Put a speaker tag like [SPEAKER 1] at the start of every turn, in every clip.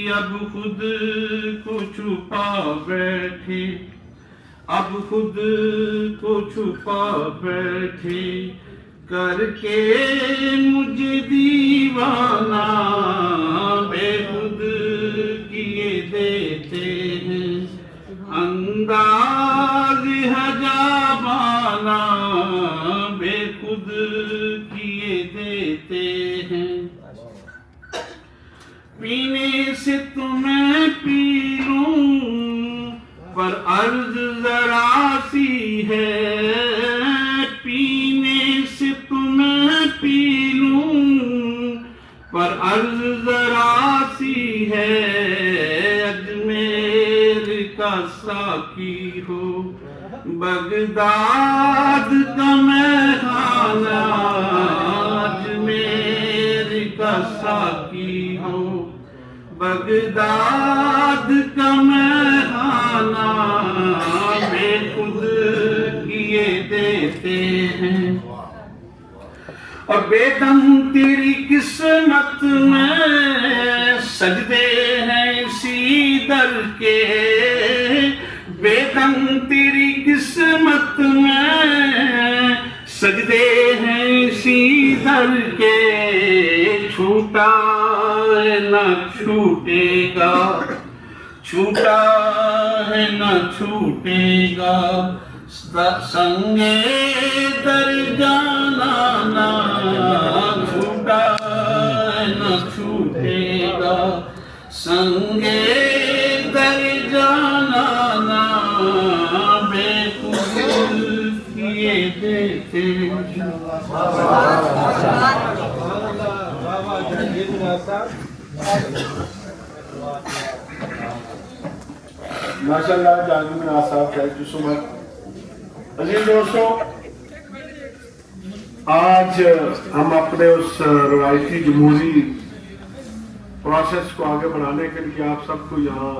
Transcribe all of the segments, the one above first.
[SPEAKER 1] اب خود کو چھپا بیٹھی، اب خود کو چھپا بیٹھی، کر کے مجھے دیوانہ بے خود کیے دیتے ہیں، انداز حجابانہ بے خود کیے دیتے ہیں، پینے سے تمہیں پی لوں پر عرض ذرا سی ہے، پینے سے تمہیں پی لوں پر عرض ذرا سی ہے، اجمیر کا ساقی ہو بغداد کا میخانہ، اجمیر کا ساقی ہو بغداد کا میخانہ بے خود کیے دیتے ہیں، اور بے دم تیری قسمت میں سجدے ہیں اسی در کے، بے دم تیری قسمت میں سجدے ہیں اسی در کے، چھوٹا ہے نہ چھوٹے گا، چھوٹا ہے نہ چھوٹے گا، سنگے در جانا نا، چھوٹا ہے نہ چھوٹے گا، سنگے در جانا نا بے خود کیے دیتے ہیں۔
[SPEAKER 2] ماشاءاللہ جہانگیر مناز صاحب تھینک یو سو مچ۔ عزیز دوستوں، آج ہم اپنے اس روایتی جمہوری پروسیس کو آگے بڑھانے کے لیے آپ سب کو یہاں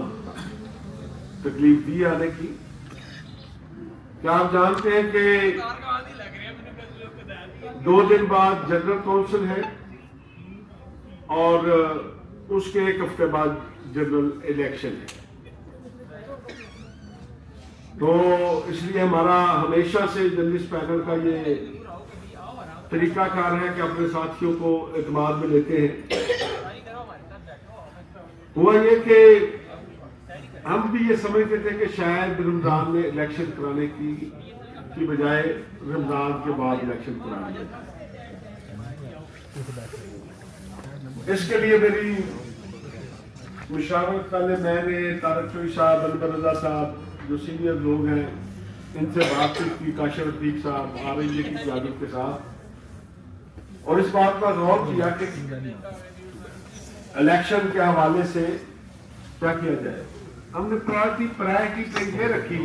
[SPEAKER 2] تکلیف دی آنے کی، کیا آپ جانتے ہیں کہ 2 دن بعد جنرل کونسل ہے اور اس کے 1 ہفتے بعد جنرل الیکشن ہے، تو اس لیے ہمارا ہمیشہ سے جرنلسٹ پینل کا یہ طریقہ کار ہے کہ اپنے ساتھیوں کو اعتماد میں لیتے ہیں۔ ہوا یہ کہ ہم بھی یہ سمجھتے تھے کہ شاید رمضان میں الیکشن کرانے کی بجائے رمضان کے بعد الیکشن کرانے کی، اس کے لیے میری مشاورت پہلے میں نے طارق چوئی صاحب، انور رضا صاحب جو سینئر لوگ ہیں ان سے بات کی، کاشف عتیق صاحب RIA کی قیادت کے ساتھ، اور اس بات پر غور کیا کہ الیکشن کے حوالے سے کیا کیا جائے۔ ہم نے پرائرٹی پہ یہ رکھی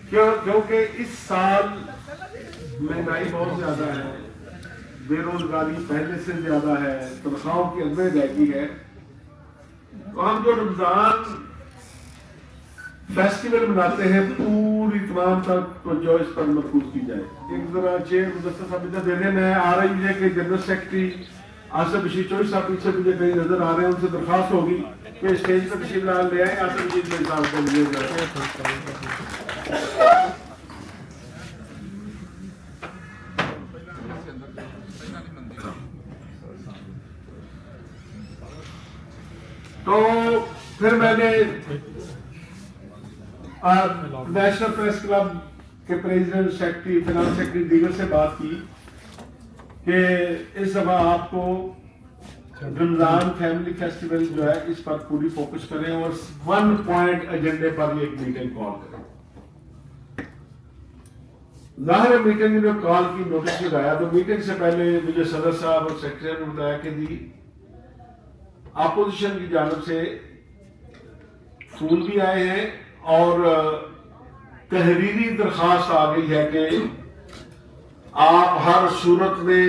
[SPEAKER 2] کیونکہ اس سال مہنگائی بہت زیادہ ہے، بے روزگاری پہلے سے زیادہ ہے، تنخواہوں کی اندر ادائیگی ہے، تو ہم جو رمضان فیسٹیول مناتے ہیں پوری تمام تک جو اس پر مرکوز کی جائے۔ ایک ذرا چیئر مدثر صاحب ادھر دے دیں، میں RIA کے جنرل سیکرٹری آصف بشیر چوئی صاحب پیچھے مجھے کہیں نظر آ رہے ہیں، ان سے درخواست ہوگی کہ اسٹیج پر تشریف لے آئیں، آصف بشیر چوئی صاحب کو لیے جائے۔ تو پھر میں نے نیشنل پریس کلب کے پریزیڈنٹ، سیکرٹری، فنانس سیکرٹری دیگر سے بات کی کہ اس دفعہ آپ کو رمضان فیملی فیسٹیول جو ہے اس پر پوری فوکس کریں اور 1 پوائنٹ ایجنڈے پر ایک میٹنگ کال کریں۔ ظاہر میٹنگ نے کال کی، نوٹس لگایا، تو میٹنگ سے پہلے مجھے صدر صاحب اور سیکرٹری نے بتایا کہ جی اپوزیشن کی جانب سے پھول بھی آئے ہیں اور تحریری درخواست آ گئی ہے کہ آپ ہر صورت میں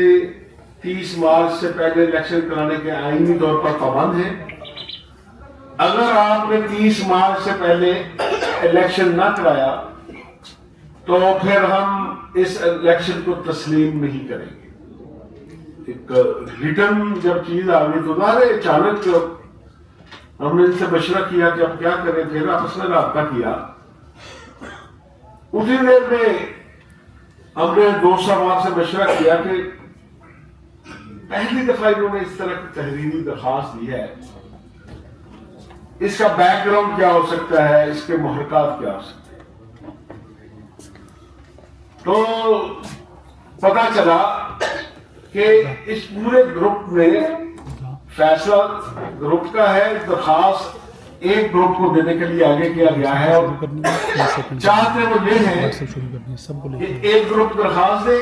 [SPEAKER 2] 30 مارچ سے پہلے الیکشن کرانے کے آئینی طور پر پابند ہیں۔ اگر آپ نے 30 مارچ سے پہلے الیکشن نہ کرایا تو پھر ہم اس الیکشن کو تسلیم نہیں کریں گے۔ ایک ریٹرن جب چیز آ گئی تو ظاہر اچانک ہم نے ان سے مشورہ کیا کہ ہم کیا کریں، پھر آپس میں رابطہ کیا. اسی دیر میں ہم نے دوست صاحب سے مشورہ کیا کہ پہلی دفعہ انہوں نے اس طرح کی تحریری درخواست دی ہے، اس کا بیک گراؤنڈ کیا ہو سکتا ہے، اس کے محرکات کیا ہو سکتے ہیں. تو پتا چلا کہ اس پورے گروپ میں فیصلہ گروپ کا ہے، درخواست ایک گروپ کو دینے کے لیے آگے کیا گیا ہے، اور چاہتے وہ یہ ہے کہ ایک گروپ درخواست دے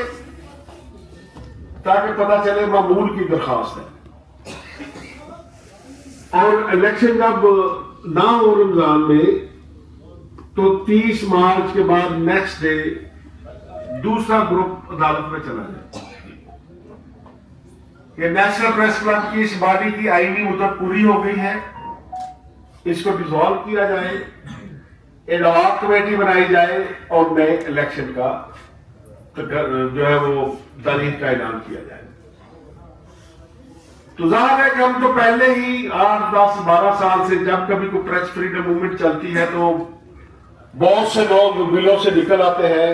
[SPEAKER 2] تاکہ پتا چلے معمول کی درخواست ہے. اور الیکشن جب نہ ہو رمضان میں تو 30 مارچ کے بعد نیکسٹ ڈے دوسرا گروپ عدالت میں چلا جائے کہ نیشنل پریس کلب کی اس باڈی کی آئینی مدت پوری ہو گئی ہے، اس کو ڈیزالو کیا جائے، ایڈ ہاک کمیٹی بنائی جائے اور نئے الیکشن کا جو ہے وہ تاریخ کا اعلان کیا جائے. تو ظاہر ہے کہ ہم تو پہلے ہی 8 10 12 سال سے جب کبھی کوئی پریس فریڈم موومنٹ چلتی ہے تو بہت سے لوگ بلوں سے نکل آتے ہیں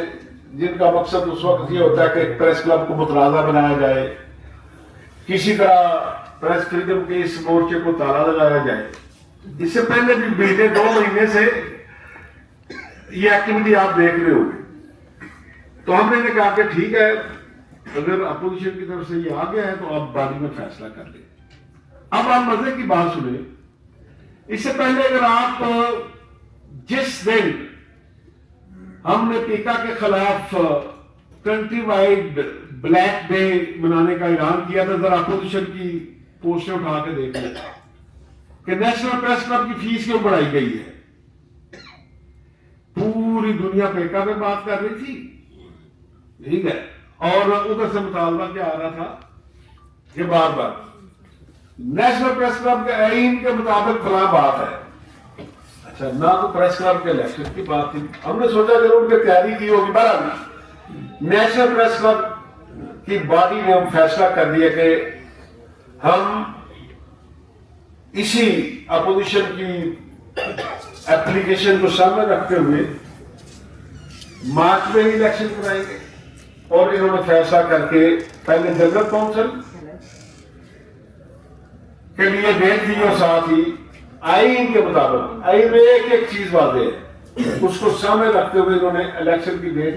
[SPEAKER 2] جن کا مقصد اس وقت یہ ہوتا ہے کہ ایک پریس کلب کو متنازع بنایا جائے، کسی طرح پریس فریڈم کے اس مورچے کو تالا لگایا جائے. اس سے پہلے بھی پچھلے 2 مہینے سے یہ ایکٹیویٹی آپ دیکھ رہے ہوں گے. تو ہم نے کہا کہ ٹھیک ہے، اگر اپوزیشن کی طرف سے یہ آ گیا ہے تو آپ باڈی میں فیصلہ کر لیں. اب آپ مزے کی بات سنیں، اس سے پہلے اگر آپ جس دن ہم نے پیکا کے خلاف کنٹری وائڈ بلیک ڈے منانے کا اعلان کیا تھا، ذرا اپوزیشن کی پوسٹیں اٹھا کے دیکھ لیں کہ نیشنل پریس کلب کی فیس کیوں بڑھائی گئی ہے. پوری دنیا پیکا میں بات کر رہی تھی، ٹھیک ہے، اور ادھر سے مطالبہ کیا آ رہا تھا کہ بار بار نیشنل پریس کلب کے آئین کے مطابق فلاں بات ہے. اچھا، نہ تو پریس کلب کے الیکشن کی بات تھی. ہم نے سوچا ضرور ان کی تیاری کی ہوگی. بہرحال نیشنل پریس کلب کی باڈی نے ہم فیصلہ کر دیا کہ ہم اسی اپوزیشن کی اپلیکیشن کو سامنے رکھتے ہوئے مارچ میں ہی الیکشن کرائیں گے. اور انہوں نے فیصلہ کر کے پہلے جنرل کونسل کے لیے ڈیٹ دی اور ساتھ ہی آئین کے مطابق آئین میں ایک ایک چیز واضح ہے، اس کو سامنے رکھتے ہوئے انہوں نے الیکشن کی ڈیٹ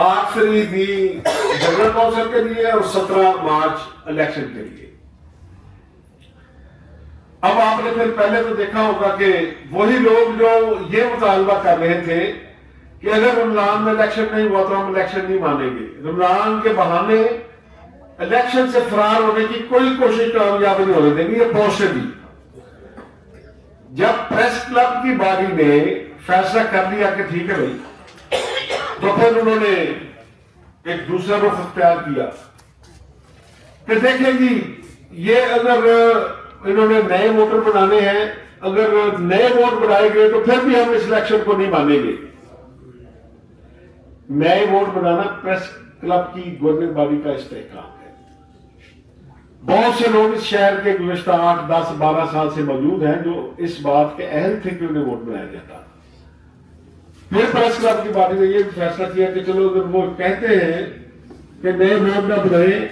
[SPEAKER 2] آخری دی جنرل کونسل کے لیے اور 17 مارچ الیکشن کے لیے. اب آپ نے پھر پہلے تو دیکھا ہوگا کہ وہی لوگ جو یہ مطالبہ کر رہے تھے کہ اگر رمضان میں الیکشن نہیں ہوا تو ہم الیکشن نہیں مانیں گے، رمضان کے بہانے الیکشن سے فرار ہونے کی کوئی کوشش کامیاب نہیں ہونے دیں گے، یہ پوسٹیں دی. جب پریس کلب کی باڈی نے فیصلہ کر لیا کہ ٹھیک ہے بھائی، تو پھر انہوں نے ایک دوسرا رخ اختیار کیا کہ دیکھیں جی، یہ اگر انہوں نے نئے ووٹر بنانے ہیں، اگر نئے ووٹ بنائے گئے تو پھر بھی ہم اس الیکشن کو نہیں مانیں گے. نئے ووٹ بنانا پریس کلب کی گورننگ باڈی کا استحکام ہے. بہت سے لوگ اس شہر کے گزشتہ 8 10 12 سال سے موجود ہیں جو اس بات کے اہل تھے کہ انہیں ووٹ بنایا جاتا. پھر پریس کلب کی باڈی نے یہ فیصلہ کیا کہ چلو اگر وہ کہتے ہیں کہ نئے ووٹ نہ بنائے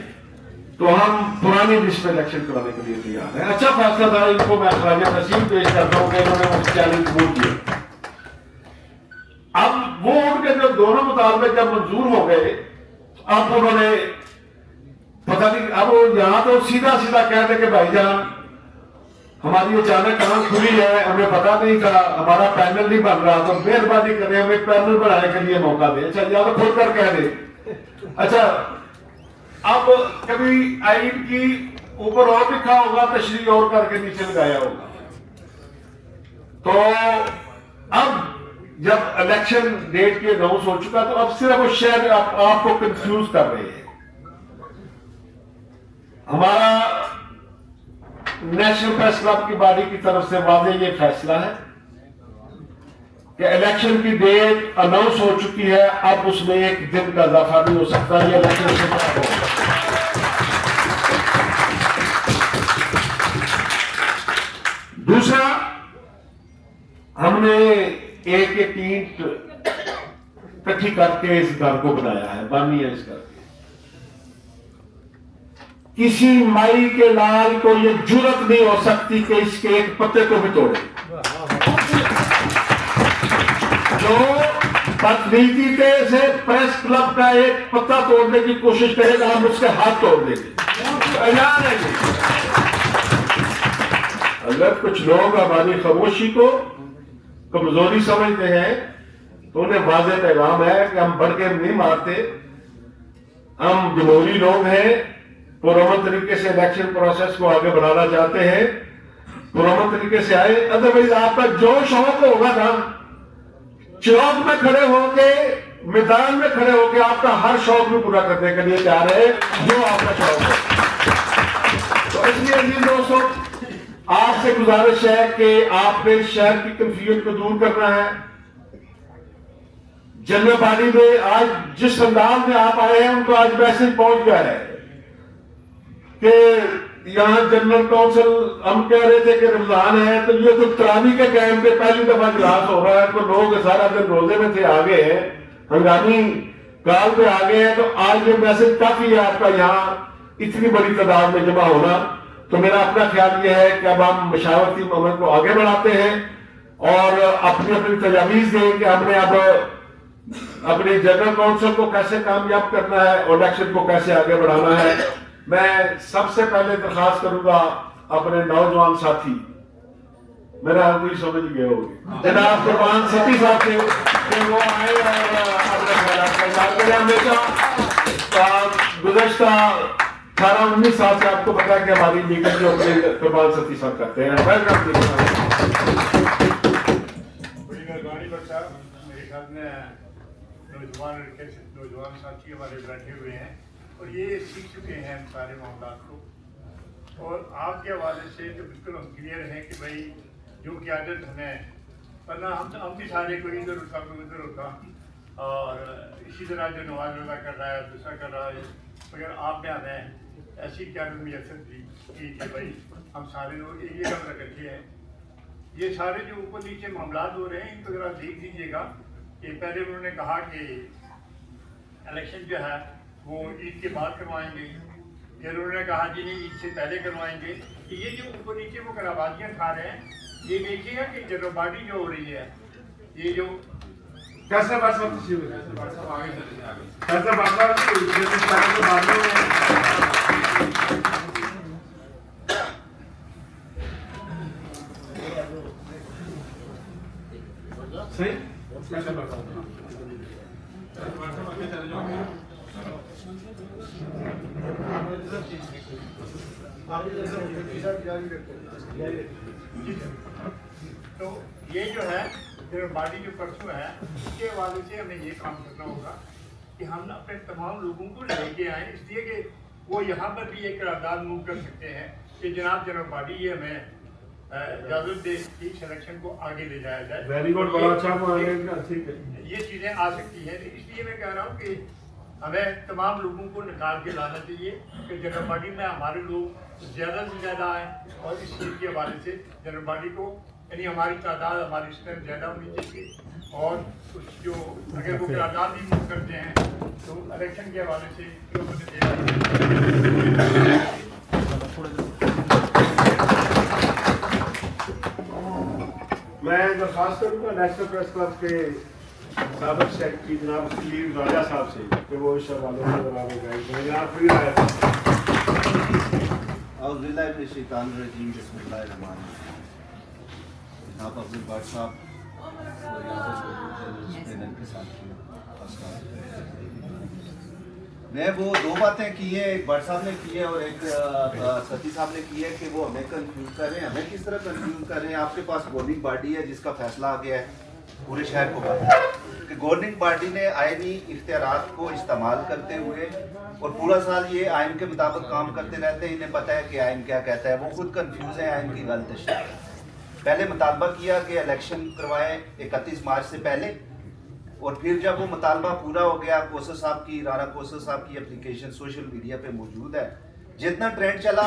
[SPEAKER 2] تو ہم پرانی لسٹ میں الیکشن کرانے کے لیے تیار ہیں. اچھا فیصلہ تھا، ان کو میں خراج تحسین پیش کرتا ہوں کہ انہوں نے وہ چیلنج قبول کیا. اب وہ ان کے جو دونوں مطالبے جب منظور ہو گئے، اب انہوں نے پتہ نہیں، اب یہاں تو سیدھا سیدھا کہتے کہ بھائی جان ہماری اچانک آنکھ کھلی ہے، ہمیں پتا نہیں تھا، ہمارا پینل نہیں بن رہا، تو مہربانی کریں ہمیں پینل بنانے کے لیے موقع دیں. اچھا، یا تو کھل کر کہہ دیں. اچھا، اب کبھی آئین کی اوپر اور لکھا ہوگا، تشریح اور کر کے نیچے لگایا ہوگا. تو اب جب الیکشن ڈیٹ کی اناؤنس ہو چکا تو اب صرف وہ شہر آپ کو کنفیوز کر رہے ہیں. ہمارا نیشنل پریس کلب کی باڈی کی طرف سے واضح یہ فیصلہ ہے کہ الیکشن کی ڈیٹ اناؤنس ہو چکی ہے، اب اس میں ایک دن کا اضافہ نہیں ہو سکتا. یہ الیکشن سے دوسرا ہم نے ایک اینٹ اکٹھی کر کے اس گھر کو بنایا ہے، بانی ہے اس گھر کی۔ کسی مائی کے لال کو یہ جرت نہیں ہو سکتی کہ اس کے ایک پتے کو بھی توڑے۔ جو بدنیتی سے پریس کلب کا ایک پتا توڑنے کی کوشش کرے گا، ہم اس کے ہاتھ توڑ دیں گے۔ اعلان ہے یہ۔ اگر کچھ لوگ ہماری خاموشی کو کمزوری سمجھتے ہیں تو انہیں واضح پیغام ہے کہ ہم بڑھ کے نہیں مارتے، ہم جمہوری لوگ ہیں، پرامن طریقے سے الیکشن پروسیس کو آگے بڑھانا چاہتے ہیں، پرامن طریقے سے آئے۔ ادروائز آپ کا جو شوق ہوگا نا، چوک میں کھڑے ہو کے، میدان میں کھڑے ہو کے آپ کا ہر شوق بھی پورا کرنے کے لیے تیار ہے جو آپ کا شوق ہے۔ تو اس لیے عزیز دوستوں، آپ سے گزارش ہے کہ آپ نے شہر کی کنفیوژن کو دور کرنا ہے۔ جنرل باڈی میں آج جس انداز میں آپ آئے ہیں ان کو آج میسج پہنچ گیا ہے کہ یہاں جنرل کونسل ہم کہہ رہے تھے کہ رمضان ہے تو یہ تو تراویح کے ٹائم پہ پہلی دفعہ اجلاس ہو رہا ہے، تو لوگ سارا دن روزے میں تھے، آگے ہیں، ہنگامی کال پہ آگے ہیں، تو آج یہ میسج کافی ہے آپ کا یہاں اتنی بڑی تعداد میں جمع ہونا۔ تو میرا اپنا خیال یہ ہے کہ اب ہم مشاورتی عمل کو آگے بڑھاتے ہیں اور اپنی تجاویز دیں کہ ہم نے اب اپنی جنرل کونسل کو کیسے کامیاب کرنا ہے اور الیکشن کو کیسے آگے بڑھانا ہے۔ میں سب سے پہلے درخواست کروں گا اپنے نوجوان ساتھی، میرا کوئی سمجھ گئے ہوگی، جناب قربان ستی صاحب سے کہ وہ آئے اور اپنے خیالات کا اظہار کریں۔ ہمیشہ گزشتہ 18-19 سال سے آپ کو پتا ہے کہ ہماری میٹنگ جو اپنے قربان ستی صاحب کرتے ہیں۔ ویلکم۔
[SPEAKER 3] بڑی مہربانی بٹ صاحب، میرے خیال میں نوجوان ساتھی ہمارے بیٹھے ہوئے ہیں اور یہ سیکھ چکے ہیں سارے معاملات کو، اور آپ کے حوالے سے تو بالکل ہم کلیئر ہیں کہ بھائی جو قیادت ہمیں، ورنہ ہم بھی سارے کوئی ادھر ہوتا کوئی ادھر ہوتا، اور اسی طرح جو نواز رضا کر رہا ہے دوسرا کر رہا ہے، مگر آپ نے ہمیں ایسی قیادت میسر دی کہ بھائی ہم سارے لوگ ایک جگہ پر اکٹھے ہیں۔ یہ سارے جو اوپر نیچے معاملات ہو رہے ہیں ان کو ذرا دیکھ دیجیے گا کہ پہلے انہوں نے کہا کہ الیکشن جو ہے وہ عید کے بعد کروائیں گے، پھر انہوں نے کہا جی نہیں عید سے پہلے کروائیں گے۔ یہ جو اوپر نیچے وہ خراباتیاں کھا رہے ہیں، یہ دیکھیے گا کہ جنرل باڈی جو ہو رہی ہے، یہ جو
[SPEAKER 2] کیسے بات
[SPEAKER 3] تو یہ جو ہے جنرل باڈی جو پرسوں ہے اس کے حوالے سے ہمیں یہ کام کرنا ہوگا کہ ہم اپنے تمام لوگوں کو لے کے آئیں، اس لیے کہ وہ یہاں پر بھی ایک قرارداد موو کر سکتے ہیں کہ جناب جنرل باڈی یہ ہمیں اجازت دے کہ سلیکشن کو آگے لے جایا جائے۔
[SPEAKER 2] ویری گڈ، بڑا اچھا،
[SPEAKER 3] یہ چیزیں آ سکتی ہیں، اس لیے میں کہہ رہا ہوں کہ ہمیں تمام لوگوں کو نکال کے لانا چاہیے کہ جنرل باڈی میں ہمارے لوگ زیادہ سے زیادہ آئیں، اور اس چیز کے حوالے سے جنرل باڈی کو یعنی ہماری تعداد ہماری اسٹرینتھ زیادہ ہونی چاہیے، اور کچھ جو اگر وہ قرارداد بھی موو کرتے ہیں تو الیکشن کے حوالے سے
[SPEAKER 2] میں درخواست کروں گا نیشنل پریس کلب کے سابق سیکرٹری جناب سلیم راجہ صاحب سے کہ وہ اس حوالے سے ذرا گائیڈ کریں۔ جناب فری رائے۔
[SPEAKER 4] اعوذ باللہ من الشیطان الرجیم، بسم اللہ الرحمن الرحیم۔ جناب عبد البار صاحب اور یہاں پر پینل کے ساتھ میں وہ دو باتیں کی ہیں، ایک بٹ صاحب نے کی ہے اور ایک ستی صاحب نے کی ہے کہ وہ ہمیں کنفیوز کر رہے ہیں۔ ہمیں کس طرح کنفیوز کر رہے ہیں؟ آپ کے پاس گورننگ باڈی ہے جس کا فیصلہ آ گیا ہے، پورے شہر کو پتہ ہے کہ گورننگ باڈی نے آئینی اختیارات کو استعمال کرتے ہوئے اور پورا سال یہ آئین کے مطابق کام کرتے رہتے ہیں، انہیں پتہ ہے کہ آئین کیا کہتا ہے، وہ خود کنفیوز ہیں آئین کی غلط تشریح۔ پہلے مطالبہ کیا کہ الیکشن کروائیں 31 مارچ سے پہلے، اور پھر جب وہ مطالبہ پورا ہو گیا، کوثر صاحب کی، رانا کوثر صاحب کی اپلیکیشن سوشل میڈیا پہ موجود ہے، جتنا ٹرینڈ چلا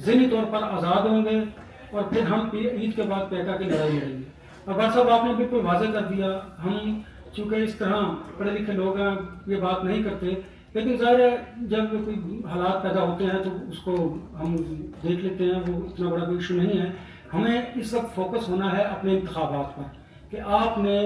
[SPEAKER 5] ذہنی طور پر آزاد ہوں گے اور پھر ہم عید کے بعد پیکا کی لڑائی لڑیں گے. اور بھٹ صاحب آپ نے بالکل واضح کر دیا, ہم چونکہ اس طرح پڑھے لکھے لوگ ہیں یہ بات نہیں کرتے, لیکن ظاہر ہے جب کوئی حالات پیدا ہوتے ہیں تو اس کو ہم دیکھ لیتے ہیں, وہ اتنا بڑا کوئی ایشو نہیں ہے. ہمیں اس وقت فوکس ہونا ہے اپنے انتخابات پر کہ آپ نے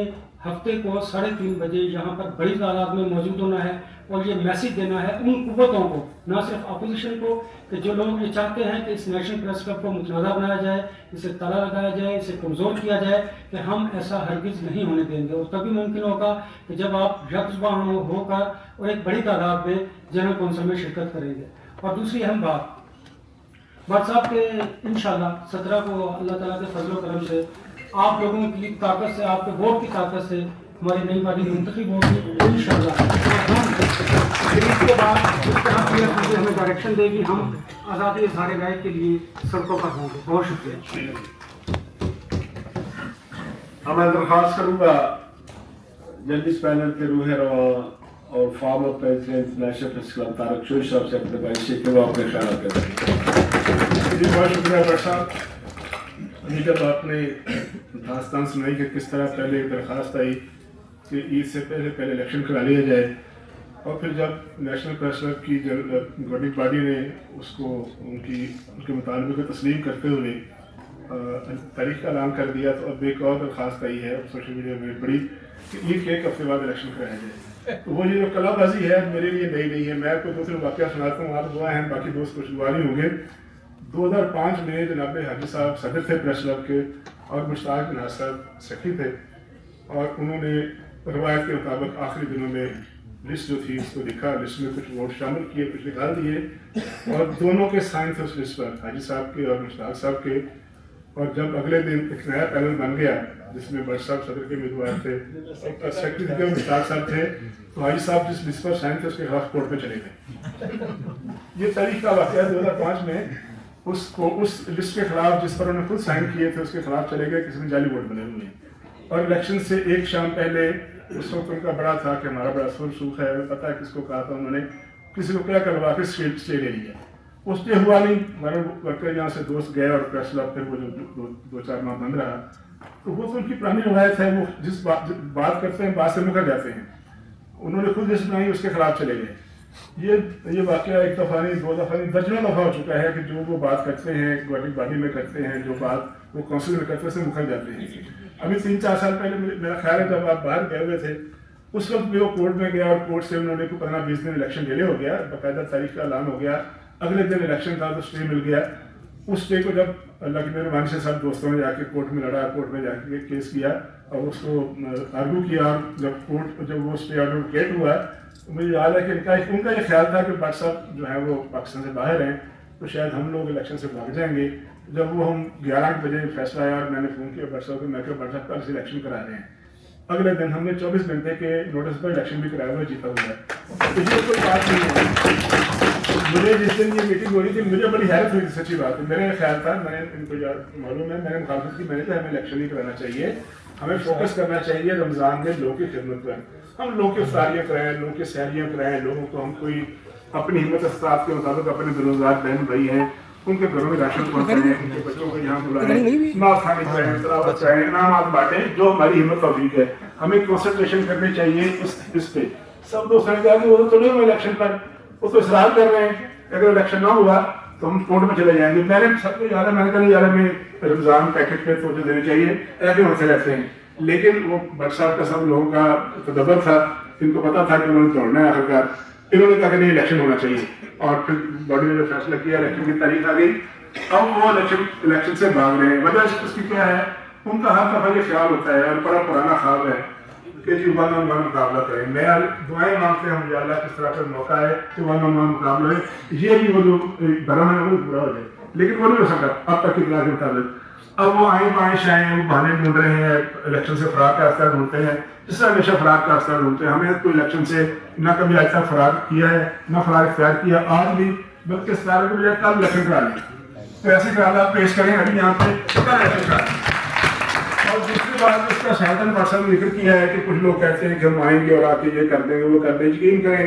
[SPEAKER 5] ہفتے کو 3:30 بجے یہاں پر بڑی تعداد میں موجود ہونا ہے اور یہ میسیج دینا ہے ان قوتوں کو, نہ صرف اپوزیشن کو, کہ جو لوگ یہ چاہتے ہیں کہ اس نیشنل پریس کلب کو متنازع بنایا جائے, اسے تالا لگایا جائے, اسے کمزور کیا جائے, کہ ہم ایسا ہرگز نہیں ہونے دیں گے. اور تبھی ممکن ہوگا کہ جب آپ یکجہت ہو کر اور ایک بڑی تعداد میں جنرل کونسل میں شرکت کریں گے. اور دوسری اہم بات, بھٹ صاحب کے انشاءاللہ 17 کو اللہ تعالیٰ کے فضل و کرم سے آپ لوگوں کی طاقت سے, آپ کے ووٹ کی طاقت سے ہماری نئی پارٹی منتخب ہوگی انشاءاللہ. عید کے بعد اس طرح کی ہمیں ڈائریکشن دے گی, ہم آزادی اظہار رائے کے لیے سڑکوں پر ہوں گے. بہت شکریہ.
[SPEAKER 2] میں درخواست کروں گا ججز پینل کے روح رواں اور former president national press club Tariq Shouri صاحب سے اپنے بھائی سے کہ وہ اپنے خیالات کریں.
[SPEAKER 6] جی بہت شکریہ بھٹ صاحب. جب آپ نے داستان سنائی کہ کس طرح پہلے ایک درخواست آئی کہ عید سے پہلے الیکشن کرا لیا جائے, اور پھر جب نیشنل پریس کلب کی گورننگ باڈی نے اس کو ان کے مطالبے کو تسلیم کرتے ہوئے تاریخ کا اعلان کر دیا, تو اب ایک اور درخواست آئی ہے سوشل میڈیا میں بڑی کہ عید کے ایک ہفتے بعد الیکشن کرایا جائے. تو وہ یہ جو کلا بازی ہے میرے لیے نئی نہیں ہے. میں آپ کو دوسرے واقعہ سناتا ہوں, آپ دعا ہیں, باقی دوست کچھ دعا نہیں ہوں گے. 2005 میں جناب حاجی صاحب صدر تھے پریس کلب کے اور مشتاق ناز صاحب سیکرٹری تھے, اور انہوں نے روایت کے مطابق آخری دنوں میں لسٹ جو تھی اس کو لکھا, لسٹ میں کچھ ووٹ شامل کیے, کچھ نکال دیے, اور دونوں کے سائن تھے اس لسٹ پر, حاجی صاحب کے اور مشتاق صاحب کے. اور جب اگلے دن ایک نیا پینل بن گیا جس میں بٹ صاحب صدر کے امیدوار تھے اور سیکرٹری کے مشتاق صاحب تھے, تو حاجی صاحب جس لسٹ پر سائن تھے اس کے خلاف کورٹ میں چلے گئے. یہ تاریخ کا واقعہ 2005 میں اس لسٹ کے خلاف جس پر انہوں نے خود سائن کیے تھے اس کے خلاف چلے گئے, کسی نے جعلی ووٹ بنے ہوئے ہیں. اور الیکشن سے ایک شام پہلے اس وقت ان کا بڑا تھا کہ ہمارا بڑا سرسوخ ہے, پتہ ہے کس کو کہا تھا, انہوں نے کسی کو کیا کروا کے اسٹے لے لیا. اس پہ ہوا نہیں, ہمارے ورکر یہاں سے دوست گئے اور پریس کلب پھر وہ جو 2-4 ماہ بند رہا. تو وہ تو ان کی پرانی روایت ہے, وہ جس بات کرتے ہیں بات سے مکر جاتے ہیں. انہوں نے خود لسٹ بنائی, اس کے خلاف چلے گئے. یہ واقعہ ایک دفعہ نہیں, 2 دفعہ نہیں, درجنوں دفعہ ہو چکا ہے کہ جو وہ بات کرتے ہیں گورننگ باڈی میں کرتے ہیں, جو بات وہ کونسل میں کرتے ہیں, سے مکر جاتے ہیں. ابھی 3-4 سال پہلے میرا خیال ہے جب آپ باہر گئے ہوئے تھے اس وقت بھی وہ کورٹ میں گیا اور کورٹ سے انہوں نے 15-20 دن الیکشن ڈیلے ہو گیا, باقاعدہ تاریخ کا اعلان ہو گیا, اگلے دن الیکشن تھا تو اسٹے مل گیا. اس اسٹے کو جب اللہ کی مہربانی سے سب دوستوں نے جا کے کورٹ میں لڑا, کورٹ میں جا کے کیس کیا اور اس کو آرگو کیا, اور جب وہ اسٹے ایڈوکیٹ ہوا مجھے یاد ہے کہ ان کا یہ خیال تھا کہ بٹ صاحب جو ہے وہ پاکستان سے باہر ہیں تو شاید ہم لوگ الیکشن سے بھاگ جائیں گے. جب وہ ہم 11 بجے فیصلہ آیا اور میں نے فون کیا بٹ صاحب کو, میں کہ بٹ صاحب کل سے الیکشن کرا رہے ہیں. اگلے دن ہم نے 24 گھنٹے کے نوٹس پر الیکشن بھی کرایا ہوا, جیتا ہوا ہے. تو یہ کوئی بات نہیں ہے. مجھے جس دن یہ میٹنگ ہو رہی تھی مجھے بڑی حیرت ہوئی, سچی بات ہے. میرا خیال تھا, میں نے ان کو معلوم ہے, میں نے مخالفت کی, میں نے کہا ہمیں الیکشن نہیں کرانا چاہیے, ہمیں فوکس کرنا چاہیے رمضان میں لوگوں کی خدمت پر. ہم لوگوں کی افطاریاں کرائیں, لوگوں کی سحریاں کرائیں, لوگوں کو ہم کوئی اپنی ہمت استطاعت کے مطابق اپنے بے روزگار بہن بھائی ہیں ان کے گھروں میں راشن پہنچائیں, ان کے بچوں کو یہاں بلائیں, نعت خوانی کرائیں, تلاوت کرائیں, انعامات بانٹیں, جو ہماری ہمت توفیق ہے. ہمیں کنسنٹریشن کرنی چاہیے اس پہ. سب دوستوں نے کہا کہ وہ تو نہیں ہوئے الیکشن پر, وہ تو اصرار کر رہے ہیں, اگر الیکشن نہ ہوا تو ہم کورٹ میں چلے جائیں گے. میں نے سب کو یاد ہے, میں نے کہا یار ہمیں رمضان پیکج پہ توجہ دینی چاہیے, ایسے ہوتے رہتے ہیں. لیکن وہ بٹ صاحب کا سب لوگوں کا تدبر تھا, ان کو پتا تھا کہ انہوں نے دوڑنا ہے آخرکار. انہوں نے کہا کہ نہیں الیکشن ہونا چاہیے, اور پھر باڈی نے جو فیصلہ کیا الیکشن کی تاریخ آ گئی. اب وہ الیکشن سے بھاگ رہے ہیں. وجہ اس کی کیا ہے, ان کا ہر دفعہ یہ خیال ہوتا ہے اور بڑا پرانا خواب ہے کہ جی 1-on-1 مقابلہ کریں. میں دعائیں مانگتے ہیں مجھے اللہ کس طرح کا موقع ہے کہ 1-on-1 مقابلہ ہے. یہ بھی وہ جو بھرم ہے وہ پورا ہو جائے, لیکن وہ نہیں ہو سکا اب تک کی اطلاع کے مطابق. اب وہ آئیں بائیں شائیں, وہ بہانے ڈھونڈ رہے ہیں, الیکشن سے فرار کا راستہ ڈھونڈتے ہیں, جس طرح ہمیشہ فرار کا راستہ ڈھونڈتے ہیں. ہمیں کوئی الیکشن سے نہ کبھی آج تک فرار کیا ہے نہ فرار اختیار کیا آج بھی, بلکہ اس فرار کے بجائے کل الیکشن کرا لیں. تو ایسے خیالات پیش کریں ابھی یہاں پہ کل الیکشن کرا لیں. اور دوسری بات اس کا شاہدن پرسن نے ذکر کیا ہے کہ کچھ لوگ کہتے ہیں کہ ہم آئیں گے اور آ کے یہ کر دیں گے وہ کر دیں. یقین کریں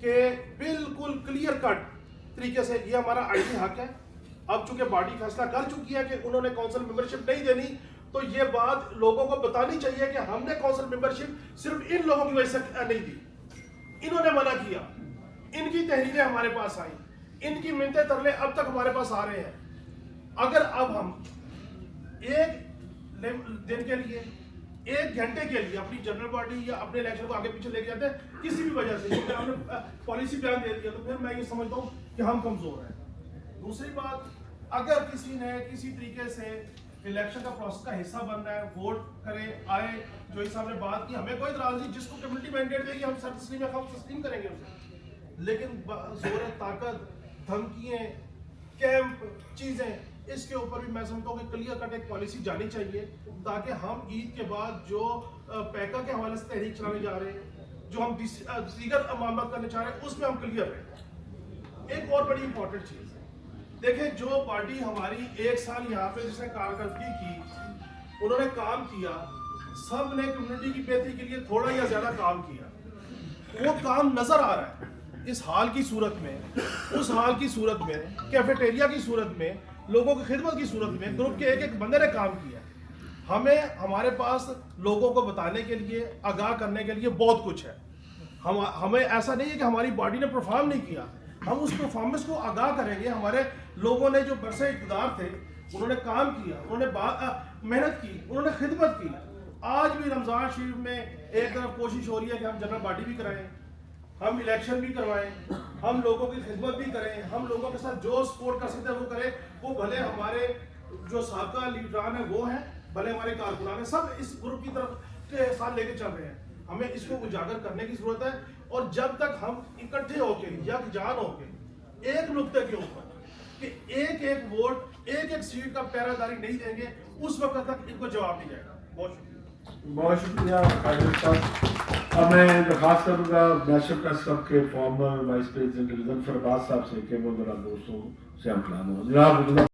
[SPEAKER 7] کہ بالکل کلیئر کٹ طریقے سے یہ ہمارا آئینی حق ہے. اب چونکہ باڈی فیصلہ کر چکی ہے کہ انہوں نے کونسل ممبرشپ نہیں دینی, تو یہ بات لوگوں کو بتانی چاہیے کہ ہم نے کونسل ممبرشپ صرف ان لوگوں کی وجہ سے نہیں دی, انہوں نے منع کیا, ان کی تحریریں ہمارے پاس آئیں, ان کی منتیں ترلے اب تک ہمارے پاس آ رہے ہیں. اگر اب ہم ایک دن کے لیے, ایک گھنٹے کے لیے اپنی جنرل باڈی یا اپنے الیکشن کو آگے پیچھے لے کے جاتے ہیں کسی بھی وجہ سے, کیونکہ ہم نے پالیسی بیان دے دیا, تو پھر میں یہ سمجھتا ہوں کہ ہم کمزور ہیں. دوسری بات, اگر کسی نے کسی طریقے سے الیکشن کا پروسیس کا حصہ بننا ہے, ووٹ کرے آئے, جو صاحب نے بات کی, ہمیں کوئی اعتراض نہیں, جس کو کمیونٹی مینڈیٹ دے گی ہم سر تسلیم ہے, ہم تسلیم کریں گے اسے. لیکن زور طاقت, دھمکیاں, کیمپ, چیزیں, اس کے اوپر بھی میں سمجھتا ہوں کہ کلیئر کٹ ایک پالیسی جانی چاہیے, تاکہ ہم عید کے بعد جو پیکا کے حوالے سے تحریک چلانے جا رہے ہیں, جو ہم دیگر معاملات کرنے چاہ رہے ہیں, اس میں ہم کلیئر رہیں. ایک اور بڑی امپورٹنٹ چیز ہے, دیکھیں جو پارٹی ہماری ایک سال یہاں پہ جس نے کارکردگی کی, انہوں نے کام کیا, سب نے کمیونٹی کی بہتری کے لیے تھوڑا یا زیادہ کام کیا, وہ کام نظر آ رہا ہے اس حال کی صورت میں, اس حال کی صورت میں, کیفیٹیریا کی صورت میں, لوگوں کی خدمت کی صورت میں گروپ کے ایک ایک بندے نے کام کیا. ہمیں ہمارے پاس لوگوں کو بتانے کے لیے, آگاہ کرنے کے لیے بہت کچھ ہے. ہمیں ایسا نہیں ہے کہ ہماری باڈی نے پرفارم نہیں کیا, ہم اس پرفارمنس کو آگاہ کریں گے. ہمارے لوگوں نے جو برسے اقتدار تھے انہوں نے کام کیا, انہوں نے محنت کی, انہوں نے خدمت کی. آج بھی رمضان شریف میں ایک طرف کوشش ہو رہی ہے کہ ہم جنرل باڈی بھی کرائیں, ہم الیکشن بھی کروائیں, ہم لوگوں کی خدمت بھی کریں, ہم لوگوں کے ساتھ جو سپورٹ کر سکتے ہیں وہ کریں. وہ بھلے ہمارے جو سابقہ لیڈران ہیں وہ ہیں, بھلے ہمارے کارکنان ہیں, سب اس گروپ کی طرف کے ساتھ لے کے چل رہے ہیں. ہمیں اس کو اجاگر کرنے کی ضرورت ہے, اور جب تک ہم اکٹھے ہو کے, یکجان ہو کے ایک نقطے کے اوپر کہ ایک ایک ووٹ, ایک ایک سیٹ کا پہرہ داری نہیں دیں گے, اس وقت تک ان کو جواب نہیں جائے گا. بہت شکریہ.
[SPEAKER 2] بہت شکریہ خالد صاحب. اب میں درخواست کروں گا نیشنل پریس کلب کے فارمر وائس پریزیڈنٹ رضا فرباز صاحب سے کہ وہ ذرا دوستوں سے ہم کلام ہو. جناب